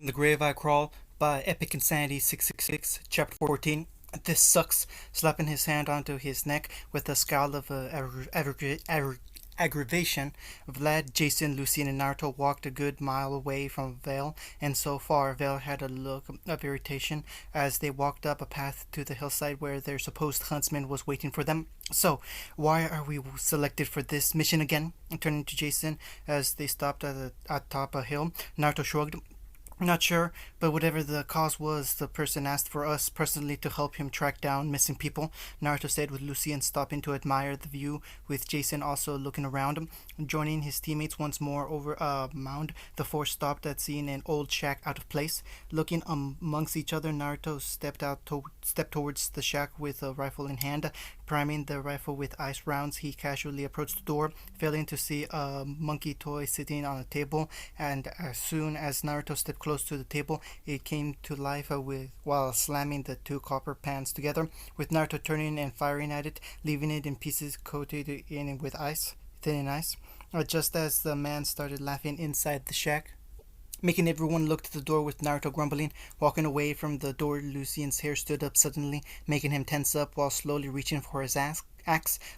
The Grave I Crawl by Epic Insanity 666, Chapter 14. This sucks, slapping his hand onto his neck with a scowl of aggravation. Vlad, Jason, Lucien, and Naruto walked a good mile away from Vale, and so far Vale had a look of irritation as they walked up a path to the hillside where their supposed huntsman was waiting for them. So, why are we selected for this mission again? Turning to Jason as they stopped atop a hill, Naruto shrugged. Not sure, but whatever the cause was, the person asked for us personally to help him track down missing people, Naruto said with Lucien stopping to admire the view, with Jason also looking around him. Joining his teammates once more over a mound, the four stopped at seeing an old shack out of place. Looking amongst each other, Naruto stepped towards the shack with a rifle in hand. Priming the rifle with ice rounds, he casually approached the door, failing to see a monkey toy sitting on a table, and as soon as Naruto stepped close to the table, it came to life while slamming the two copper pans together, with Naruto turning and firing at it, leaving it in pieces coated in with ice, thin ice. Just as the man started laughing inside the shack, making everyone look to the door with Naruto grumbling. Walking away from the door, Lucien's hair stood up suddenly, making him tense up while slowly reaching for his axe.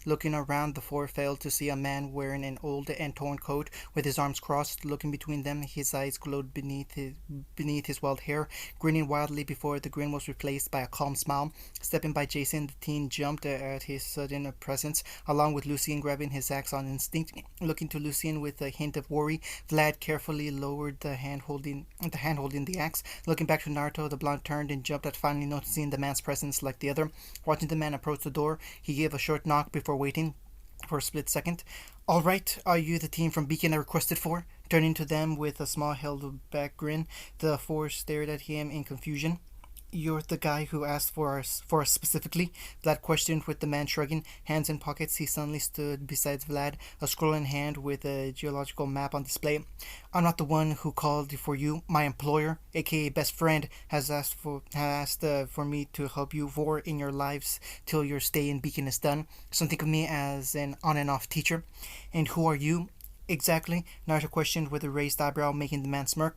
Looking around, the four failed to see a man wearing an old and torn coat with his arms crossed. Looking between them, his eyes glowed beneath his wild hair, grinning wildly before the grin was replaced by a calm smile. Stepping by Jason, the teen jumped at his sudden presence, along with Lucien grabbing his axe on instinct. Looking to Lucien with a hint of worry, Vlad carefully lowered the hand holding the axe. Looking back to Naruto, the blonde turned and jumped at finally noticing the man's presence like the other. Watching the man approach the door, he gave a short knock before waiting for a split second. All right, are you the team from Beacon I requested for? Turning to them with a small held back grin, the four stared at him in confusion. You're the guy who asked for us specifically? Vlad questioned with the man shrugging. Hands in pockets, he suddenly stood beside Vlad, a scroll in hand with a geological map on display. I'm not the one who called for you. My employer, aka best friend, has asked for me to help you war in your lives till your stay in Beacon is done. So think of me as an on and off teacher. And who are you? Exactly, Naruto questioned with a raised eyebrow, making the man smirk.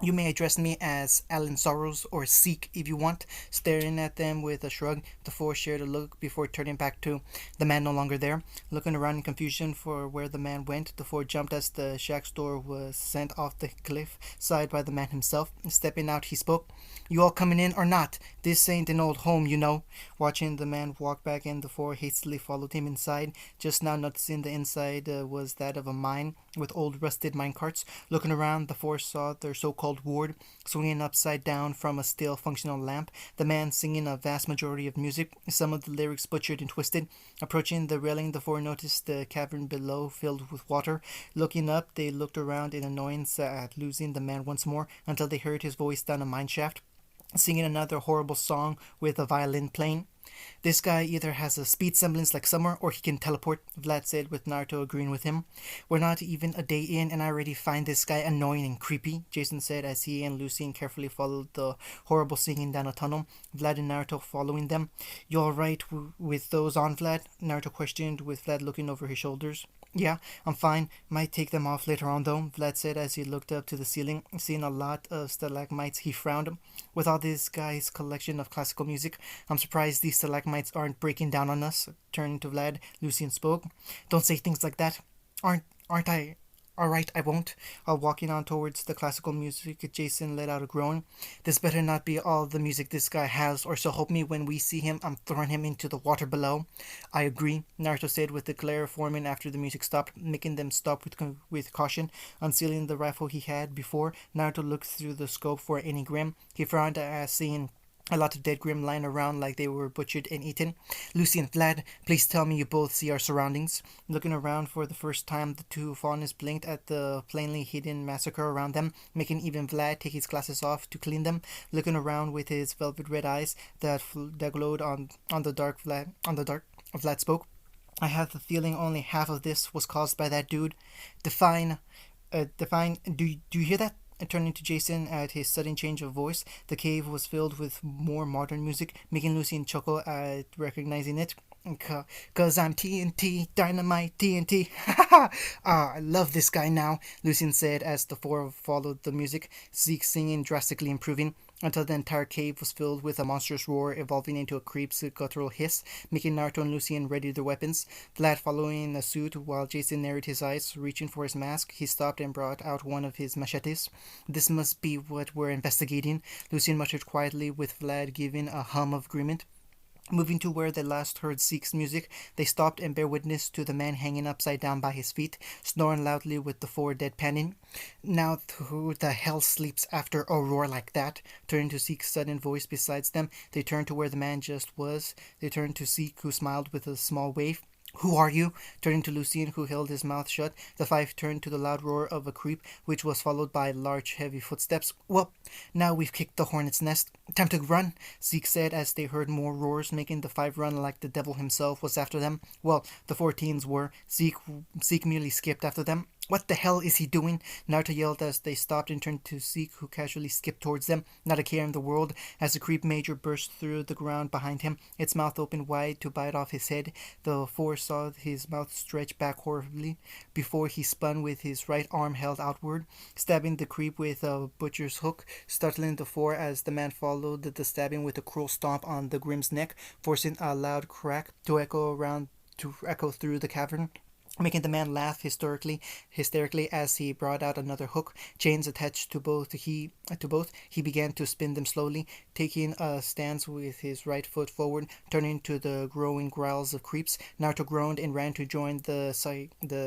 You may address me as Alan Sorrows or Seek if you want. Staring at them with a shrug, the four shared a look before turning back to the man no longer there. Looking around in confusion for where the man went, the four jumped as the shack's door was sent off the cliff side by the man himself. Stepping out, he spoke. You all coming in or not? This ain't an old home, you know. Watching the man walk back in, the four hastily followed him inside, just now noticing the inside was that of a mine with old rusted minecarts. Looking around, the four saw their so-called ward swinging upside down from a still functional lamp, the man singing a vast majority of music, some of the lyrics butchered and twisted. Approaching the railing, the four noticed the cavern below filled with water. Looking up, they looked around in annoyance at losing the man once more until they heard his voice down a mine shaft, singing another horrible song with a violin playing. This guy either has a speed semblance like Summer or he can teleport, Vlad said with Naruto agreeing with him. We're not even a day in and I already find this guy annoying and creepy, Jason said as he and Lucien carefully followed the horrible singing down a tunnel, Vlad and Naruto following them. You alright with those on, Vlad? Naruto questioned with Vlad looking over his shoulders. Yeah, I'm fine. Might take them off later on though, Vlad said as he looked up to the ceiling. Seeing a lot of stalagmites, he frowned. With all this guy's collection of classical music, I'm surprised these stalagmites aren't breaking down on us. Turning to Vlad, Lucien spoke. Don't say things like that. Aren't I? Alright, I won't. While walking on towards the classical music, Jason let out a groan. This better not be all the music this guy has, or so help me when we see him, I'm throwing him into the water below. I agree, Naruto said with the glare forming after the music stopped, making them stop with caution. Unsealing the rifle he had before, Naruto looked through the scope for any grim. He frowned as seeing a lot of dead grim lying around like they were butchered and eaten. Lucy and Vlad, please tell me you both see our surroundings. Looking around for the first time, the two fawners blinked at the plainly hidden massacre around them, making even Vlad take his glasses off to clean them. Looking around with his velvet red eyes that glowed on the dark, Vlad spoke. I have the feeling only half of this was caused by that dude. Define. Do you hear that? Turning to Jason at his sudden change of voice, the cave was filled with more modern music, making Lucien chuckle at recognizing it. Cause I'm TNT, dynamite TNT. Ha ha! Ah, I love this guy now, Lucien said as the four followed the music, Zeke's singing drastically improving, until the entire cave was filled with a monstrous roar evolving into a creep's guttural hiss, making Naruto and Lucien ready their weapons. Vlad following suit while Jason narrowed his eyes, reaching for his mask. He stopped and brought out one of his machetes. This must be what we're investigating, Lucien muttered quietly, with Vlad giving a hum of agreement. Moving to where they last heard Zeke's music, they stopped and bear witness to the man hanging upside down by his feet, snoring loudly with the four deadpanning. Now who the hell sleeps after a roar like that? Turning to Zeke's sudden voice beside them, they turned to where the man just was. They turned to Zeke, who smiled with a small wave. Who are you? Turning to Lucien, who held his mouth shut, the five turned to the loud roar of a creep, which was followed by large, heavy footsteps. Well, now we've kicked the hornet's nest. Time to run, Zeke said as they heard more roars, making the five run like the devil himself was after them. Well, the 4 teens were. Zeke merely skipped after them. What the hell is he doing? Naruto yelled as they stopped and turned to Zeke, who casually skipped towards them, not a care in the world, as the creep major burst through the ground behind him, its mouth open wide to bite off his head. The four saw his mouth stretch back horribly before he spun with his right arm held outward, stabbing the creep with a butcher's hook, startling the four as the man followed the stabbing with a cruel stomp on the Grim's neck, forcing a loud crack to echo through the cavern, making the man laugh hysterically as he brought out another hook, chains attached to both. He began to spin them slowly, taking a stance with his right foot forward, turning to the growing growls of creeps. Naruto groaned and ran to join the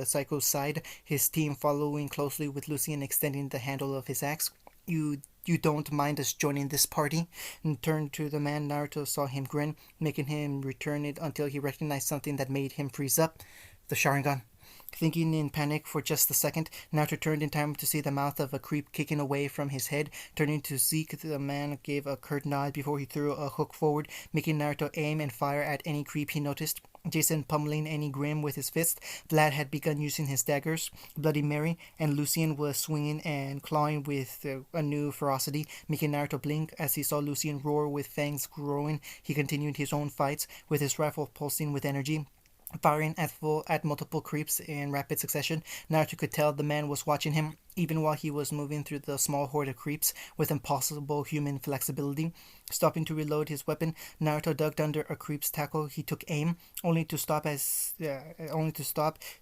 psycho's side, his team following closely with Lucien extending the handle of his axe. You don't mind us joining this party? And turned to the man. Naruto saw him grin, making him return it until he recognized something that made him freeze up. The Sharingan. Thinking in panic for just a second, Naruto turned in time to see the mouth of a creep kicking away from his head. Turning to Zeke, the man gave a curt nod before he threw a hook forward, making Naruto aim and fire at any creep he noticed. Jason pummeling any Grim with his fist. Vlad had begun using his daggers. Bloody Mary and Lucien was swinging and clawing with a new ferocity, making Naruto blink as he saw Lucien roar with fangs growing. He continued his own fights, with his rifle pulsing with energy, firing at multiple creeps in rapid succession. Naruto could tell the man was watching him, even while he was moving through the small horde of creeps with impossible human flexibility. Stopping to reload his weapon, Naruto ducked under a creep's tackle. He took aim, only to stop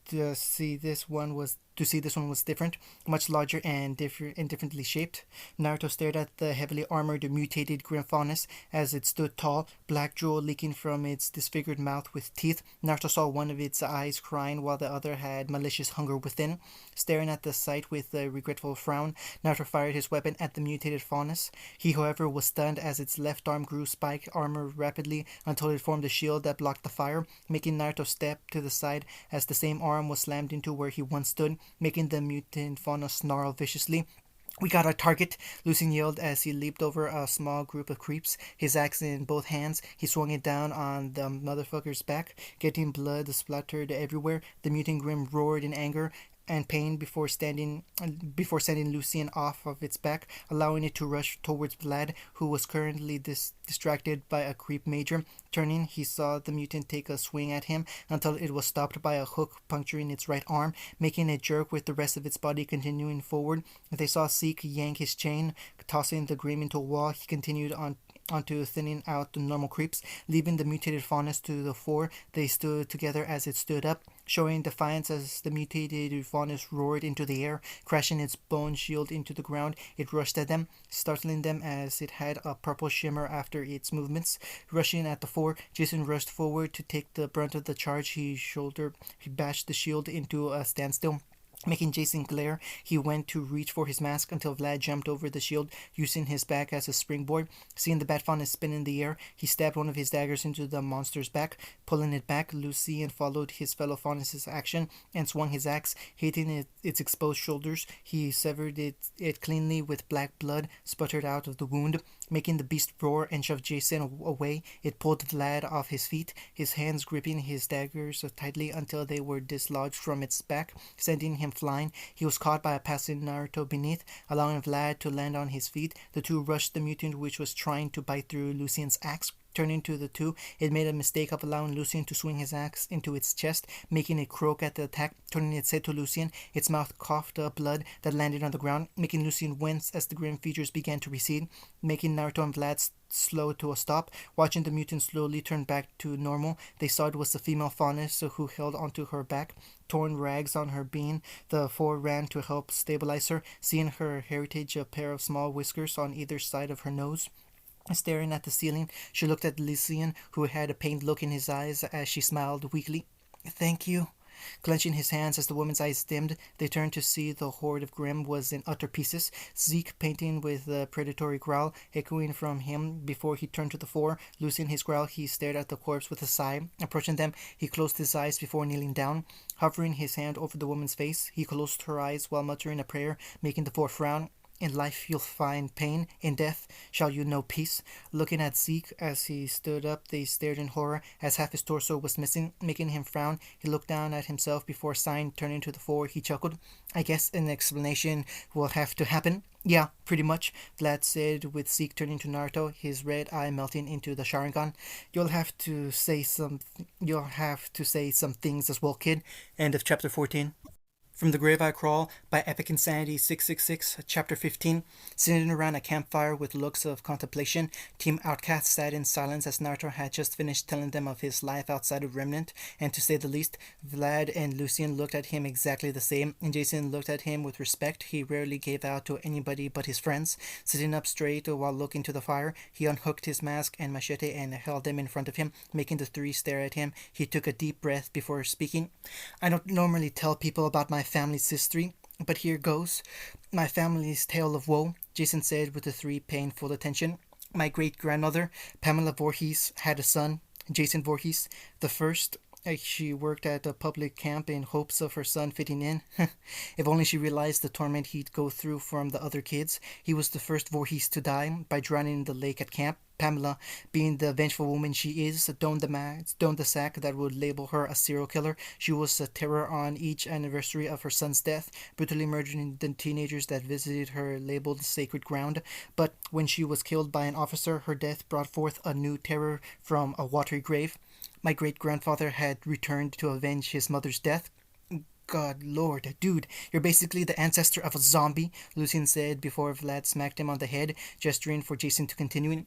to see this one was different, much larger and differently shaped. Naruto stared at the heavily armored, mutated Grimfaunus as it stood tall, black drool leaking from its disfigured mouth with teeth. Naruto saw one of its eyes crying while the other had malicious hunger within. Staring at the sight with a regretful frown, Naruto fired his weapon at the mutated faunus. He, however, was stunned as its left arm grew spike armor rapidly until it formed a shield that blocked the fire, making Naruto step to the side as the same arm was slammed into where he once stood, making the mutant fauna snarl viciously. We got our target, Lucien yelled as he leaped over a small group of creeps, his axe in both hands. He swung it down on the motherfucker's back, getting blood splattered everywhere. The mutant Grim roared in anger and pain before sending Lucien off of its back, allowing it to rush towards Vlad, who was currently distracted by a creep major. Turning, he saw the mutant take a swing at him until it was stopped by a hook puncturing its right arm, making it jerk with the rest of its body continuing forward. They saw Zeke yank his chain, tossing the Grim into a wall. He continued onto thinning out the normal creeps, leaving the mutated faunus to the fore. They stood together as it stood up, showing defiance as the mutated faunus roared into the air, crashing its bone shield into the ground. It rushed at them, startling them as it had a purple shimmer after its movements. Rushing at the four, Jason rushed forward to take the brunt of the charge. He bashed the shield into a standstill, making Jason glare. He went to reach for his mask until Vlad jumped over the shield, using his back as a springboard. Seeing the bat fauna spin in the air, he stabbed one of his daggers into the monster's back. Pulling it back, Lucien followed his fellow faunus' action and swung his axe, hitting its exposed shoulders. He severed it cleanly with black blood sputtered out of the wound, making the beast roar and shove Jason away. It pulled Vlad off his feet, his hands gripping his daggers tightly until they were dislodged from its back, sending him flying. He was caught by a passing Naruto beneath, allowing Vlad to land on his feet. The two rushed the mutant, which was trying to bite through Lucien's axe. Turning to the two, it made a mistake of allowing Lucien to swing his axe into its chest, making it croak at the attack. Turning its head to Lucien, its mouth coughed up blood that landed on the ground, making Lucien wince as the grim features began to recede, making Naruto and Vlad slow to a stop. Watching the mutant slowly turn back to normal, they saw it was the female faunus who held onto her back, torn rags on her being. The four ran to help stabilize her, seeing her heritage a pair of small whiskers on either side of her nose. Staring at the ceiling, she looked at Lucien, who had a pained look in his eyes as she smiled weakly. "Thank you." Clenching his hands as the woman's eyes dimmed, they turned to see the horde of Grimm was in utter pieces, Zeke painting with a predatory growl echoing from him before he turned to the four. Losing his growl, he stared at the corpse with a sigh. Approaching them, he closed his eyes before kneeling down. Hovering his hand over the woman's face, he closed her eyes while muttering a prayer, making the four frown. "In life you'll find pain, in death shall you know peace." Looking at Zeke as he stood up, they stared in horror as half his torso was missing, making him frown. He looked down at himself before sighing. Turning to the four, he chuckled. "I guess an explanation will have to happen." "Yeah, pretty much," Vlad said, with Zeke turning to Naruto, his red eye melting into the Sharingan. You'll have to say some things as well, kid." End of chapter 14. From the Grave I Crawl by Epic Insanity 666, Chapter 15. Sitting around a campfire with looks of contemplation, Team Outcast sat in silence as Naruto had just finished telling them of his life outside of Remnant, and to say the least, Vlad and Lucien looked at him exactly the same, and Jason looked at him with respect he rarely gave out to anybody but his friends. Sitting up straight while looking to the fire, he unhooked his mask and machete and held them in front of him, making the three stare at him. He took a deep breath before speaking. "I don't normally tell people about my family's history, but here goes. My family's tale of woe," Jason said with the three paying full attention. "My great-grandmother, Pamela Voorhees, had a son, Jason Voorhees, the first. She worked at a public camp in hopes of her son fitting in. If only she realized the torment he'd go through from the other kids. He was the first Voorhees to die by drowning in the lake at camp. Pamela, being the vengeful woman she is, donned the sack that would label her a serial killer. She was a terror on each anniversary of her son's death, brutally murdering the teenagers that visited her labeled sacred ground. But when she was killed by an officer, her death brought forth a new terror from a watery grave. My great-grandfather had returned to avenge his mother's death." "God, Lord, dude, you're basically the ancestor of a zombie," Lucien said before Vlad smacked him on the head, gesturing for Jason to continue.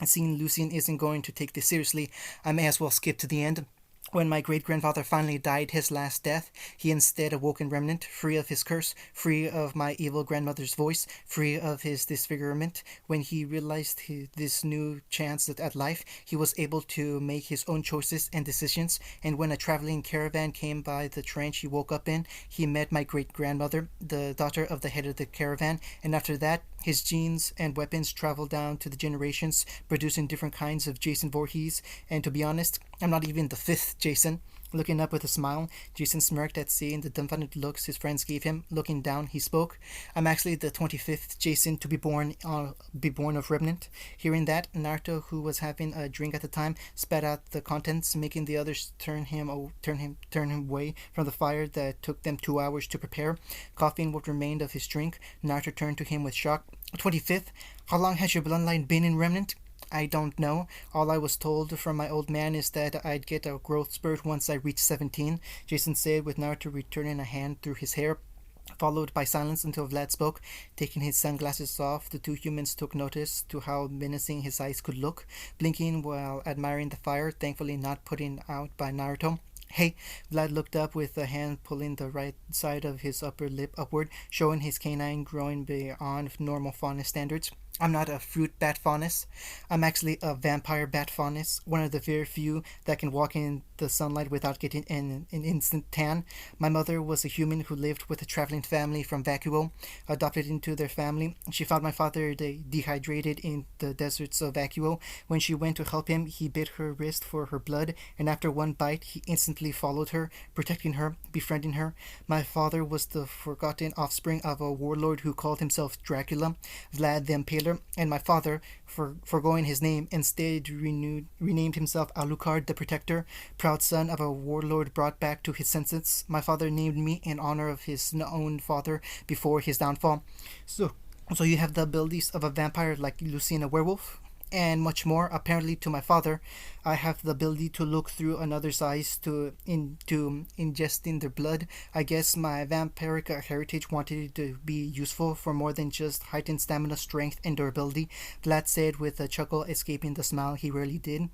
"Seeing Lucien isn't going to take this seriously, I may as well skip to the end. When my great-grandfather finally died his last death, he instead awoke in Remnant, free of his curse, free of my evil grandmother's voice, free of his disfigurement. When he realized this new chance at life, he was able to make his own choices and decisions, and when a traveling caravan came by the trench he woke up in, he met my great-grandmother, the daughter of the head of the caravan, and after that, his genes and weapons traveled down to the generations, producing different kinds of Jason Voorhees, and to be honest, I'm not even the fifth Jason." Looking up with a smile, Jason smirked at seeing the dumbfounded looks his friends gave him. Looking down, he spoke. "I'm actually the 25th Jason to be born of Remnant." Hearing that, Naruto, who was having a drink at the time, spat out the contents, making the others turn him away from the fire that took them 2 hours to prepare. Coughing what remained of his drink, Naruto turned to him with shock. 25th? How long has your bloodline been in Remnant?" "I don't know. All I was told from my old man is that I'd get a growth spurt once I reached 17, Jason said, with Naruto returning a hand through his hair, followed by silence until Vlad spoke. Taking his sunglasses off, the two humans took notice to how menacing his eyes could look, blinking while admiring the fire, thankfully not putting out by Naruto. "Hey," Vlad looked up with a hand pulling the right side of his upper lip upward, showing his canine growing beyond normal faunus standards. "I'm not a fruit bat faunus. I'm actually a vampire bat faunus, one of the very few that can walk in the sunlight without getting an instant tan. My mother was a human who lived with a traveling family from Vacuo. Adopted into their family, she found my father dehydrated in the deserts of Vacuo. When she went to help him, he bit her wrist for her blood, and after one bite, he instantly followed her, protecting her, befriending her. My father was the forgotten offspring of a warlord who called himself Dracula, Vlad the Impaler, and my father, foregoing his name, instead renamed himself Alucard the Protector, proud son of a warlord brought back to his senses. My father named me in honor of his own father before his downfall. So you have the abilities of a vampire like Lucien a werewolf?" and much more. Apparently, to my father, I have the ability to look through another's eyes to ingesting their blood. I guess my vampiric heritage wanted it to be useful for more than just heightened stamina, strength, and durability. Vlad said with a chuckle, escaping the smile he rarely did,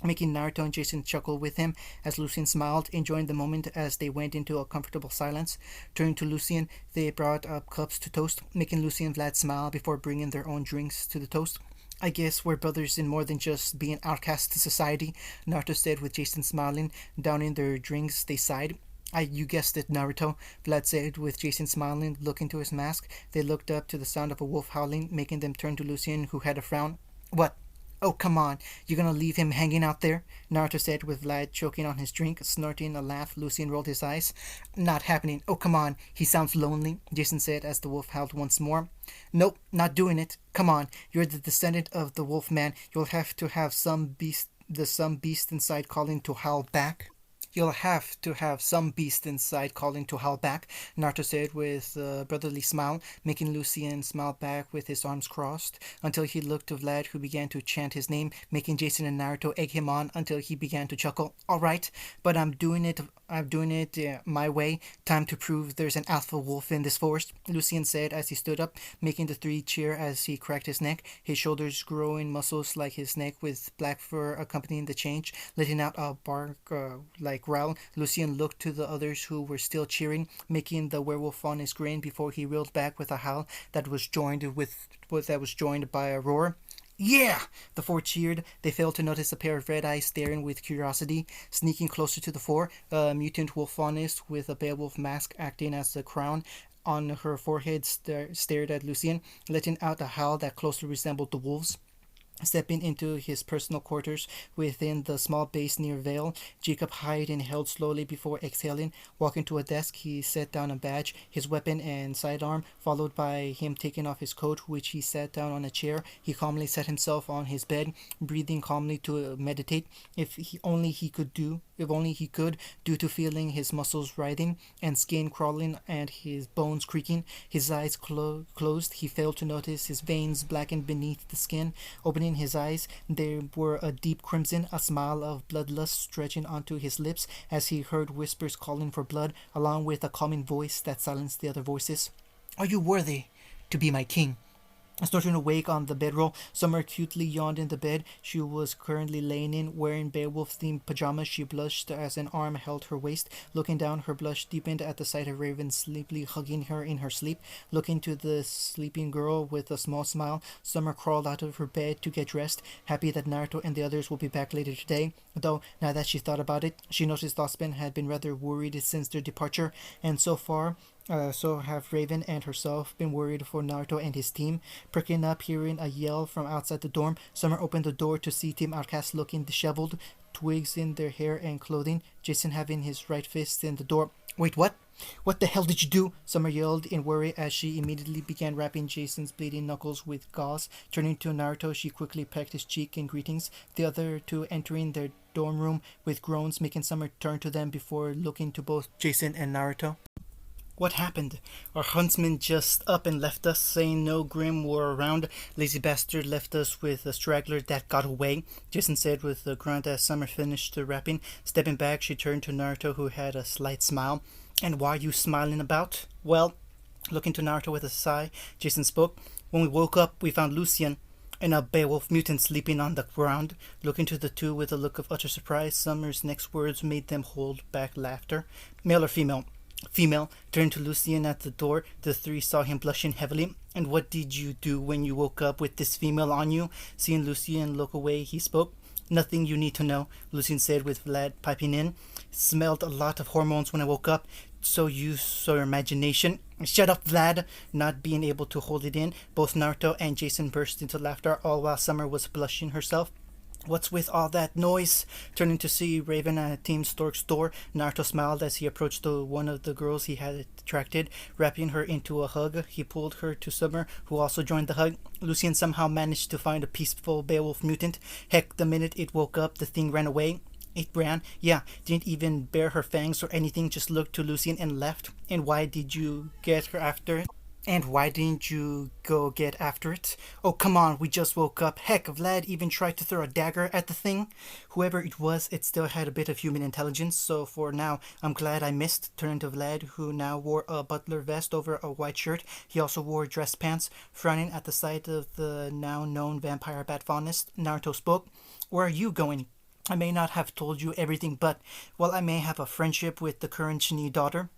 making Naruto and Jason chuckle with him as Lucien smiled, enjoying the moment as they went into a comfortable silence. Turning to Lucien, they brought up cups to toast, making Lucien and Vlad smile before bringing their own drinks to the toast. I guess we're brothers in more than just being outcasts to society, Naruto said with Jason smiling. Downing their drinks, they sighed. You guessed it, Naruto, Vlad said with Jason smiling, looking to his mask. They looked up to the sound of a wolf howling, making them turn to Lucien, who had a frown. What? Oh, come on. You're gonna leave him hanging out there? Naruto said with Vlad choking on his drink. Snorting a laugh, Lucien rolled his eyes. Not happening. Oh, come on. He sounds lonely, Jason said as the wolf howled once more. Nope, not doing it. Come on. You're the descendant of the wolf man. You'll have to have some beast inside calling to howl back. You'll have to have some beast inside calling to howl back, Naruto said with a brotherly smile, making Lucien smile back with his arms crossed, until he looked to Vlad, who began to chant his name, making Jason and Naruto egg him on until he began to chuckle. Alright, but I'm doing it my way. Time to prove there's an alpha wolf in this forest, Lucien said as he stood up, making the three cheer as he cracked his neck, his shoulders growing muscles like his neck with black fur accompanying the change, letting out a bark like growl. Lucien looked to the others who were still cheering, making the werewolf on his grin before he reeled back with a howl that was joined by a roar. Yeah! The four cheered. They failed to notice a pair of red eyes staring with curiosity. Sneaking closer to the four, a mutant wolfonist with a beowulf mask acting as the crown on her forehead stared at Lucien, letting out a howl that closely resembled the wolves. Stepping into his personal quarters within the small base near Vale, Jacob hid and held slowly before exhaling. Walking to a desk, he set down a badge, his weapon, and sidearm, followed by him taking off his coat, which he sat down on a chair. He calmly set himself on his bed, breathing calmly to meditate. If only he could, due to feeling his muscles writhing and skin crawling and his bones creaking. His eyes closed, he failed to notice his veins blackened beneath the skin. Opening his eyes, there were a deep crimson, a smile of bloodlust stretching onto his lips as he heard whispers calling for blood, along with a calming voice that silenced the other voices. Are you worthy to be my king? Starting awake on the bedroll, Summer cutely yawned in the bed she was currently laying in. Wearing Beowulf-themed pajamas, she blushed as an arm held her waist. Looking down, her blush deepened at the sight of Raven sleepily hugging her in her sleep. Looking to the sleeping girl with a small smile, Summer crawled out of her bed to get dressed, happy that Naruto and the others will be back later today. Though, now that she thought about it, she noticed Osman had been rather worried since their departure, and so have Raven and herself been worried for Naruto and his team. Pricking up, hearing a yell from outside the dorm, Summer opened the door to see Team Outcast looking disheveled, twigs in their hair and clothing, Jason having his right fist in the door. Wait, what? What the hell did you do? Summer yelled in worry as she immediately began wrapping Jason's bleeding knuckles with gauze. Turning to Naruto, she quickly pecked his cheek in greetings, the other two entering their dorm room with groans, making Summer turn to them before looking to both Jason and Naruto. What happened? Our huntsman just up and left us, saying no Grim were around. Lazy bastard left us with a straggler that got away, Jason said with a grunt as Summer finished the wrapping. Stepping back, she turned to Naruto, who had a slight smile. And why are you smiling about? Well, looking to Naruto with a sigh, Jason spoke. When we woke up, we found Lucien and a Beowulf mutant sleeping on the ground. Looking to the two with a look of utter surprise, Summer's next words made them hold back laughter. Male or female? Female. Turned to Lucien at the door. The three saw him blushing heavily. And what did you do when you woke up with this female on you? Seeing Lucien look away, he spoke. Nothing you need to know, Lucien said with Vlad piping in. Smelled a lot of hormones when I woke up. So you saw your imagination. Shut up, Vlad. Not being able to hold it in, both Naruto and Jason burst into laughter, all while Summer was blushing herself. What's with all that noise? Turning to see Raven at Team Stork's door, Naruto smiled as he approached one of the girls he had attracted. Wrapping her into a hug, he pulled her to Summer, who also joined the hug. Lucien somehow managed to find a peaceful Beowulf mutant. Heck, the minute it woke up, the thing ran away. It ran? Yeah, didn't even bare her fangs or anything, just looked to Lucien and left. And why did you get her after it? And why didn't you go get after it? Oh, come on, we just woke up. Heck, Vlad even tried to throw a dagger at the thing. Whoever it was, it still had a bit of human intelligence, so for now, I'm glad I missed. Turning to Vlad, who now wore a butler vest over a white shirt. He also wore dress pants. Frowning at the sight of the now known vampire bat faunist, Naruto spoke. Where are you going? I may not have told you everything, but while I may have a friendship with the current Shinee daughter,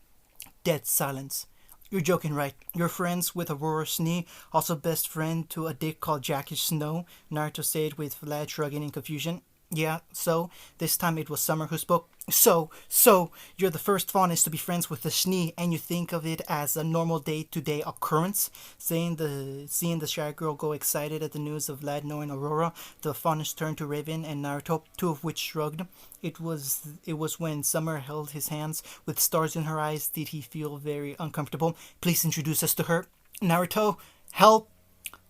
dead silence. You're joking, right? You're friends with Aurora Snee, also best friend to a dick called Jackie Snow, Naruto said with Vlad shrugging in confusion. Yeah, so this time it was Summer who spoke. So, you're the first faunus to be friends with the Schnee, and you think of it as a normal day-to-day occurrence. Seeing the shy girl go excited at the news of Vlad knowing Aurora, the faunus turned to Raven and Naruto, two of which shrugged. It was when Summer held his hands with stars in her eyes did he feel very uncomfortable. Please introduce us to her. Naruto, help!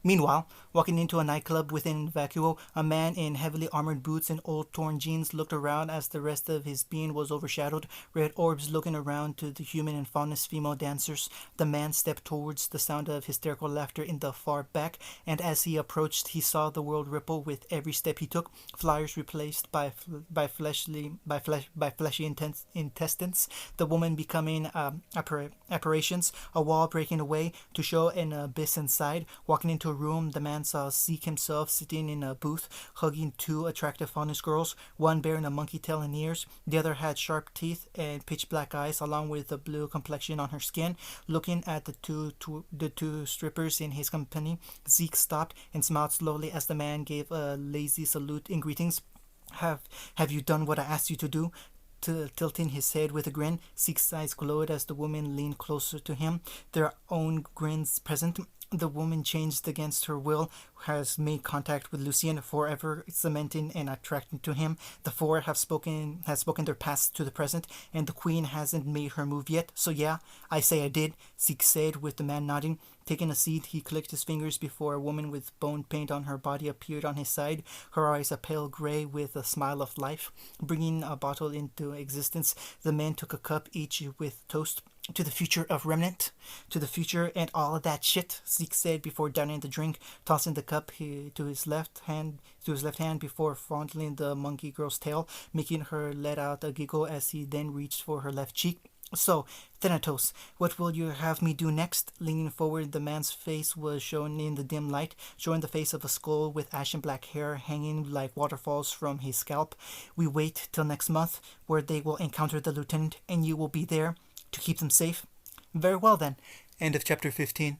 Meanwhile, walking into a nightclub within Vacuo, a man in heavily armored boots and old torn jeans looked around as the rest of his being was overshadowed, red orbs looking around to the human and faunus female dancers. The man stepped towards the sound of hysterical laughter in the far back, and as he approached, he saw the world ripple with every step he took. Flyers replaced by fleshy intestines. The woman becoming apparitions. A wall breaking away to show an abyss inside. Walking into a room, the man saw Zeke himself sitting in a booth, hugging two attractive faunus girls, one bearing a monkey tail and ears, the other had sharp teeth and pitch black eyes, along with a blue complexion on her skin. Looking at the two strippers in his company, Zeke stopped and smiled slowly as the man gave a lazy salute in greetings. Have you done what I asked you to do? Tilting his head with a grin, Zeke's eyes glowed as the woman leaned closer to him, their own grins present. The woman, changed against her will, has made contact with Lucien, forever cementing and attracting to him. The four have spoken their past to the present, and the queen hasn't made her move yet. So yeah, I say I did, Zeke said with the man nodding. Taking a seat, he clicked his fingers before a woman with bone paint on her body appeared on his side, her eyes a pale gray with a smile of life. Bringing a bottle into existence, the men took a cup each with toast. To the future of Remnant, to the future and all of that shit, Zeke said before downing the drink, tossing the cup to his left hand before fondling the monkey girl's tail, making her let out a giggle as he then reached for her left cheek. So, Thanatos, what will you have me do next? Leaning forward, the man's face was shown in the dim light, showing the face of a skull with ashen black hair hanging like waterfalls from his scalp. We wait till next month, where they will encounter the lieutenant, and you will be there to keep them safe? Very well then. End of chapter 15.